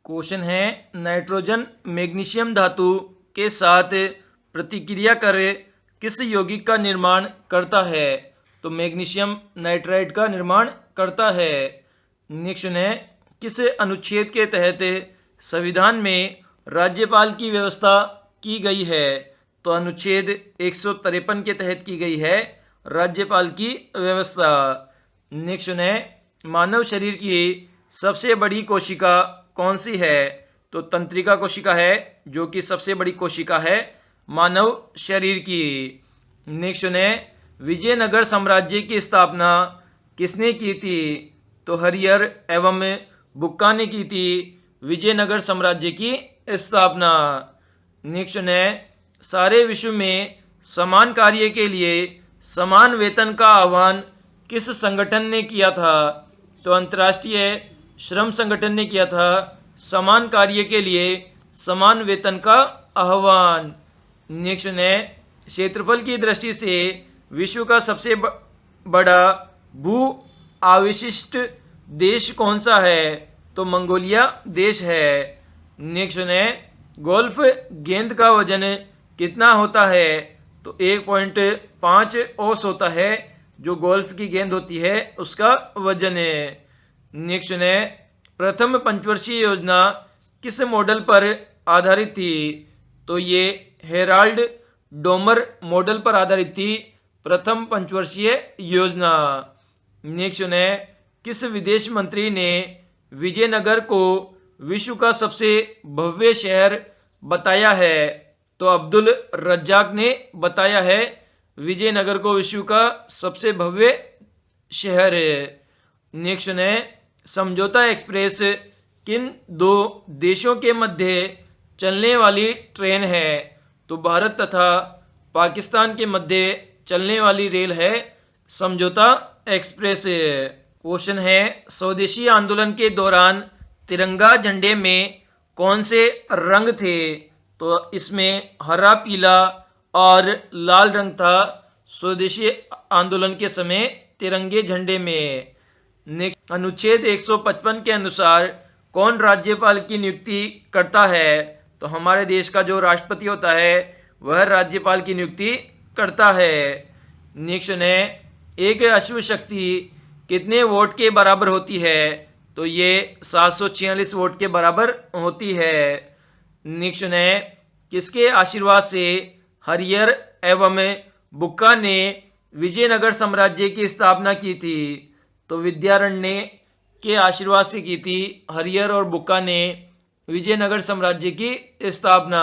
Question है nitrogen magnesium धातु के साथ प्रतिक्रिया कर किस यौगिक का निर्माण करता है? तो मैग्नीशियम नाइट्राइड का निर्माण करता है। नेक्स्ट है किस अनुच्छेद के तहत संविधान में राज्यपाल की व्यवस्था की गई है? तो अनुच्छेद 153 के तहत की गई है राज्यपाल की व्यवस्था। नेक्स्ट है मानव शरीर की सबसे बड़ी कोशिका कौन सी है? तो तंत्रिका कोशिका है जो कि सबसे बड़ी कोशिका है मानव शरीर की। नेक्स्ट है विजयनगर साम्राज्य की स्थापना किसने की थी? तो हरिहर एवं बुक्का ने की थी विजयनगर साम्राज्य की स्थापना। नेक्स्ट है सारे विश्व में समान कार्य के लिए समान वेतन का आह्वान किस संगठन ने किया था? तो अंतर्राष्ट्रीय श्रम संगठन ने किया था समान कार्य के लिए समान वेतन का आह्वान। नेक्स्ट है क्षेत्रफल की दृष्टि से विश्व का सबसे बड़ा भू अवशिष्ट देश कौन सा है? तो मंगोलिया देश है। नेक्स्ट है गोल्फ गेंद का वजन कितना होता है? तो 1.5 औंस होता है जो गोल्फ की गेंद होती है उसका वजन है। नेक्स्ट है प्रथम पंचवर्षीय योजना किस मॉडल पर आधारित थी? तो ये हेराल्ड डोमर मॉडल पर आधारित थी प्रथम पंचवर्षीय योजना। नेक्स्ट है किस विदेश मंत्री ने विजयनगर को विश्व का सबसे भव्य शहर बताया है? तो अब्दुल रज्जाक ने बताया है विजयनगर को विश्व का सबसे भव्य शहर है। नेक्स्ट है समझौता एक्सप्रेस किन दो देशों के मध्य चलने वाली ट्रेन है? तो भारत तथा पाकिस्तान के मध्य चलने वाली रेल है समझौता एक्सप्रेस। क्वेश्चन है स्वदेशी आंदोलन के दौरान तिरंगा झंडे में कौन से रंग थे? तो इसमें हरा, पीला और लाल रंग था स्वदेशी आंदोलन के समय तिरंगे झंडे में। नेक्स्ट अनुच्छेद 155 के अनुसार कौन राज्यपाल की नियुक्ति करता है? तो हमारे देश का जो राष्ट्रपति होता है वह राज्यपाल की नियुक्ति करता है। नेक्स्ट है एक अश्व शक्ति कितने वोट के बराबर होती है? तो ये 746 वोट के बराबर होती है। नेक्स्ट है किसके आशीर्वाद से हरिहर एवं बुक्का ने विजयनगर साम्राज्य की स्थापना की थी? तो विद्यारण्य के आशीर्वाद से की थी हरिहर और बुक्का ने विजयनगर साम्राज्य की स्थापना।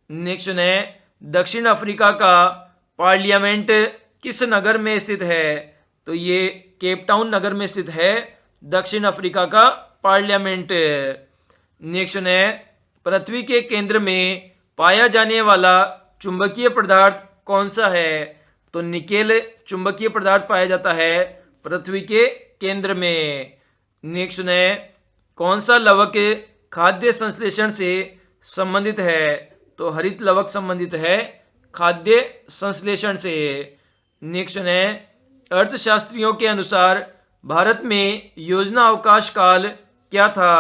नेक्स्ट है दक्षिण अफ्रीका का पार्लियामेंट किस नगर में स्थित है? तो ये केप टाउन नगर में स्थित है दक्षिण अफ्रीका का पार्लियामेंट। नेक्स्ट है पृथ्वी के केंद्र में पाया जाने वाला चुंबकीय पदार्थ कौन सा है? तो निकेल चुंबकीय पदार्थ पाया जाता है पृथ्वी के केंद्र में। नेक्स्ट है कौन सा लवक खाद्य संश्लेषण से संबंधित है? तो हरित लवक संबंधित है खाद्य संश्लेषण से। नेक्स्ट है अर्थशास्त्रियों के अनुसार भारत में योजना अवकाश काल क्या था?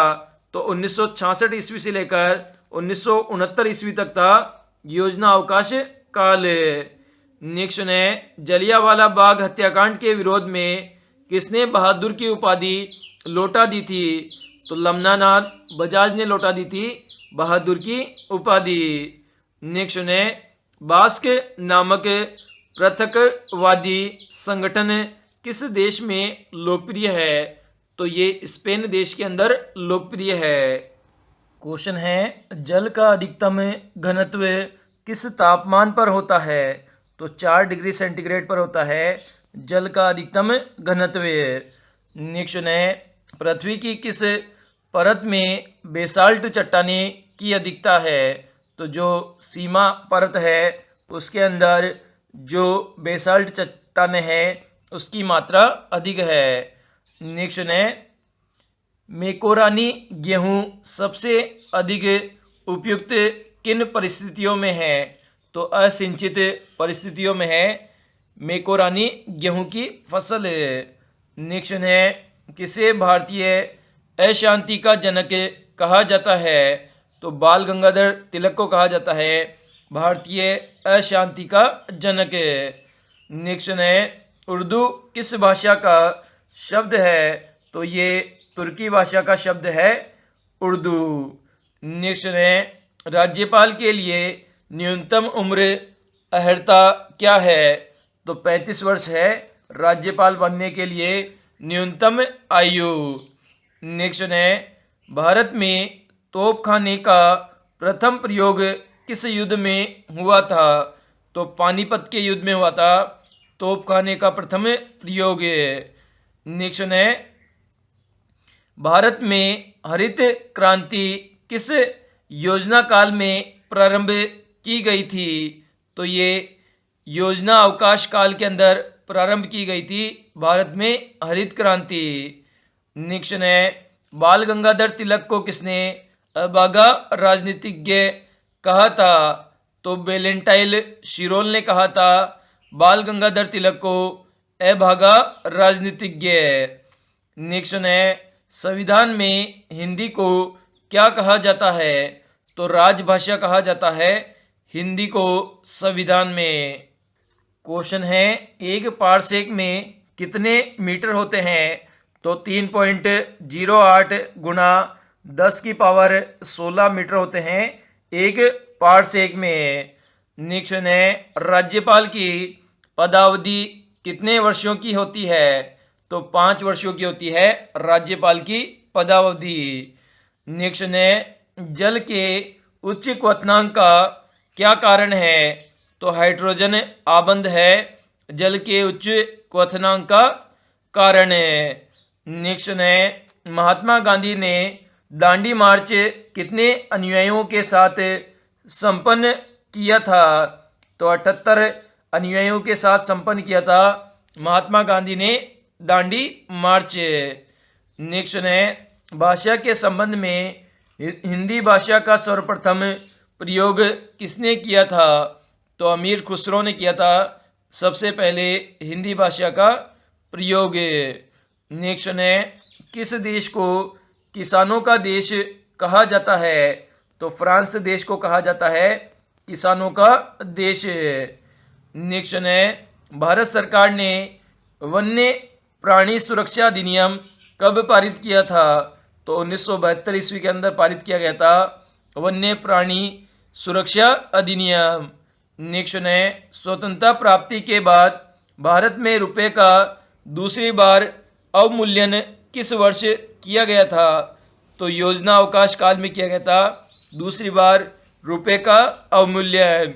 तो 1966 ईस्वी से लेकर 1969 ईस्वी तक था योजना अवकाश काल। नेक्स्ट है जलियांवाला बाग हत्याकांड के विरोध में किसने बहादुर की उपाधि लौटा दी थी? तो लमनानाथ बजाज ने लौटा दी थी बहादुर की उपाधि। नेक्स्ट है बास्क नामक पृथकवादी संगठन किस देश में लोकप्रिय है? तो ये स्पेन देश के अंदर लोकप्रिय है। क्वेश्चन है जल का अधिकतम घनत्व किस तापमान पर होता है? तो 4 डिग्री सेंटीग्रेड पर होता है जल का अधिकतम घनत्व। नेक्स्ट है पृथ्वी की किस परत में बेसाल्ट चट्टाने की अधिकता है? तो जो सीमा परत है उसके अंदर जो बेसाल्ट चट्टाने हैं उसकी मात्रा अधिक है। नेक्स्ट है मेकोरानी गेहूं सबसे अधिक उपयुक्त किन परिस्थितियों में है? तो असिंचित परिस्थितियों में है मेकोरानी गेहूं की फसल। नेक्स्ट है किसे भारतीय अशांति का जनक कहा जाता है? तो बाल गंगाधर तिलक को कहा जाता है भारतीय अशांति का जनक। नेक्स्ट है, उर्दू किस भाषा का शब्द है? तो ये तुर्की भाषा का शब्द है उर्दू। नेक्स्ट है, राज्यपाल के लिए न्यूनतम उम्र अहर्ता क्या है? तो 35 वर्ष है राज्यपाल बनने के लिए न्यूनतम आयु। नेक्स्ट है, भारत में तोपखाने का प्रथम प्रयोग किस युद्ध में हुआ था? तो पानीपत के युद्ध में हुआ था तोपखाने का प्रथम प्रयोग। नेक्स्ट है, भारत में हरित क्रांति किस योजना काल में प्रारंभ की गई थी? तो ये योजना अवकाश काल के अंदर प्रारंभ की गई थी भारत में हरित क्रांति। नेक्स्ट है, बाल गंगाधर तिलक को किसने अभागा राजनीतिज्ञ कहा था? तो वेलेंटाइन शिरोल ने कहा था बाल गंगाधर तिलक को अभागा राजनीतिज्ञ। नेक्स्ट है, संविधान में हिंदी को क्या कहा जाता है? तो राजभाषा कहा जाता है हिंदी को संविधान में। क्वेश्चन है, एक पारसेक में कितने मीटर होते हैं? तो 3.08 गुणा 10 की पावर 16 मीटर होते हैं एक पारसेक में। नेक्स्ट है, राज्यपाल की पदावधि कितने वर्षों की होती है? तो 5 वर्षों की होती है राज्यपाल की पदावधि। नेक्स्ट है, जल के उच्च क्वथनांक का क्या कारण है? तो हाइड्रोजन आबंध है जल के उच्च क्वथनांक का कारण है। नेक्स्ट है, महात्मा गांधी ने दांडी मार्च कितने अनुयायियों के साथ संपन्न किया था? तो 78 अनुयायियों के साथ संपन्न किया था महात्मा गांधी ने दांडी मार्च। नेक्स्ट है, भाषा के संबंध में हिंदी भाषा का सर्वप्रथम प्रयोग किसने किया था? तो अमीर खुसरो ने किया था सबसे पहले हिंदी भाषा का प्रयोग। नेक्स्ट है, किस देश को किसानों का देश कहा जाता है? तो फ्रांस देश को कहा जाता है किसानों का देश। नेक्स्ट है, भारत सरकार ने वन्य प्राणी सुरक्षा अधिनियम कब पारित किया था? तो 1972 ईस्वी के अंदर पारित किया गया था वन्य प्राणी सुरक्षा अधिनियम। नेक्स्ट है, स्वतंत्रता प्राप्ति के बाद भारत में रुपए का दूसरी बार अवमूल्यन किस वर्ष किया गया था? तो योजना अवकाश काल में किया गया था दूसरी बार रुपए का अवमूल्यन।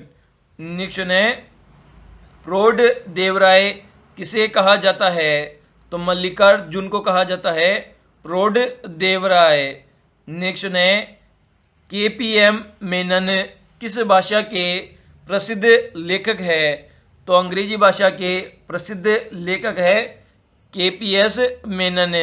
नेक्स्ट है, प्रौढ़ देवराय किसे कहा जाता है? तो मल्लिकार्जुन को कहा जाता है प्रौढ़ देवराय। नेक्स्ट है, KPM मेनन किस भाषा के प्रसिद्ध लेखक है? तो अंग्रेजी भाषा के प्रसिद्ध लेखक है KPS मेनन।